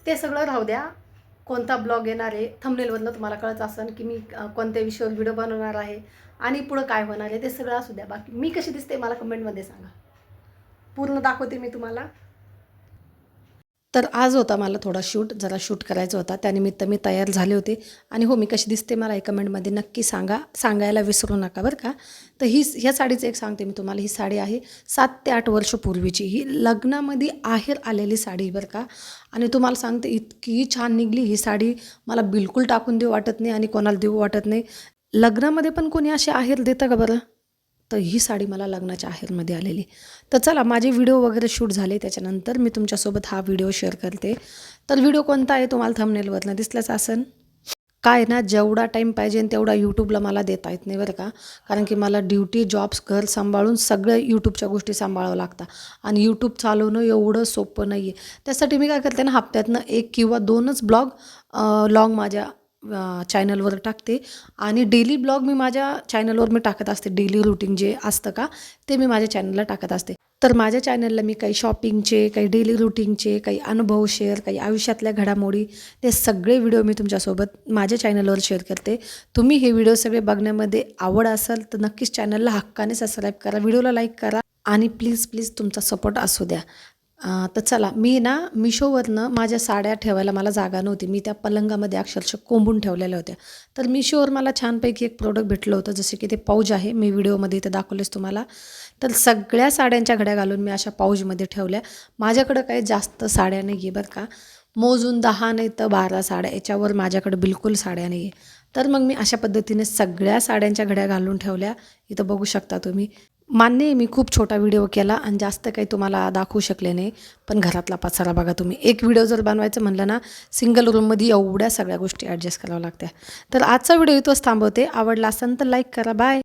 ते सगळं राहू द्या. कोणता ब्लॉग येणार आहे थंबनेलवरनं तुम्हाला कळत असेल की मी कोणत्या विषयावर व्हिडिओ बनवणार आहे आणि पुढं काय होणार आहे ते सगळं असू द्या. बाकी मी कशी दिसते मला कमेंटमध्ये सांगा, पूर्ण दाखवते मी तुम्हाला. तर आज होता मला थोडा जरा शूट करायचा होता, त्यानिमित्त मी तयार झाले होते. आणि हो, मी कशी दिसते मला कमेंटमध्ये नक्की सांगायला विसरू नका बरं का. तर ह्या साडीचं एक सांगते मी तुम्हाला. ही साडी आहे 7 ते 8 वर्षपूर्वीची. ही लग्नामध्ये आहेर आलेली साडी बरं का. आणि तुम्हाला सांगते इतकी छान निघली ही साडी, मला बिलकुल टाकून देऊ वाटत नाही आणि कोणाला देऊ वाटत नाही. लग्नामध्ये पण कोणी अशी आहेर देतं का बरं? तर ही साडी मला लग्नाच्या आहेरमध्ये आलेली. तर चला, माझे व्हिडिओ वगैरे शूट झाले, त्याच्यानंतर मी तुमच्यासोबत हा व्हिडिओ शेअर करते. तर व्हिडिओ कोणता आहे तुम्हाला थंबनेलवरनं दिसलंच असेल. काय ना, जेवढा टाईम पाहिजे तेवढा यूट्यूबला मला देता येत नाही बरं का. कारण की मला ड्युटी, जॉब्स, घर सांभाळून सगळ्या यूट्यूबच्या गोष्टी सांभाळावं लागतात. आणि यूट्यूब चालवणं एवढं सोपं नाही आहे. त्यासाठी मी काय करते ना, हप्त्यातनं 1 किंवा 2च ब्लॉग लॉंग माझ्या चॅनलवर टाकते. आणि डेली ब्लॉग मी माझ्या चॅनलवर टाकत असते. डेली रुटीन जे असतं का ते मी माझ्या चॅनलला टाकत असते. तर माझ्या चॅनलला मी काही शॉपिंगचे, काही डेली रुटीनचे, काही अनुभव शेअर, काही आयुष्यातल्या घडामोडी, ते सगळे व्हिडिओ मी तुमच्यासोबत माझ्या चॅनलवर शेअर करते. तुम्ही हे व्हिडिओ सगळे बघण्यामध्ये आवड असेल तर नक्कीच चॅनलला हक्काने सबस्क्राईब करा, व्हिडिओला लाईक करा आणि प्लीज प्लीज तुमचा सपोर्ट असू द्या. तर चला, मी ना मिशोवरनं माझ्या साड्या ठेवायला मला जागा नव्हती. मी त्या पलंगामध्ये अक्षरशः कोंबून ठेवलेल्या होत्या. तर मिशोवर मला छानपैकी एक प्रोडक्ट भेटलं होतं, जसे की ते पाऊच आहे. मी व्हिडिओमध्ये इथं दाखवलेच तुम्हाला. तर सगळ्या साड्यांच्या घड्या घालून मी अशा पाऊचमध्ये ठेवल्या. माझ्याकडं काही जास्त साड्या नाही आहे बरं का. मोजून 10 नाही तर 12 साड्या, याच्यावर माझ्याकडे बिलकुल साड्या नाही आहे. तर मग मी अशा पद्धतीने सगळ्या साड्यांच्या घड्या घालून ठेवल्या. इथं बघू शकता तुम्ही. मान्य आहे, मी खूप छोटा व्हिडिओ केला आणि जास्त काही तुम्हाला दाखवू शकले नाही. पण घरातला पसारा बघा तुम्ही. एक व्हिडिओ जर बनवायचं म्हणलं ना, सिंगल रूममध्ये एवढ्या सगळ्या गोष्टी ॲडजस्ट कराव्या लागत्या. तर आजचा व्हिडिओ इथंच थांबवते. आवडला असेल तर लाईक करा. बाय.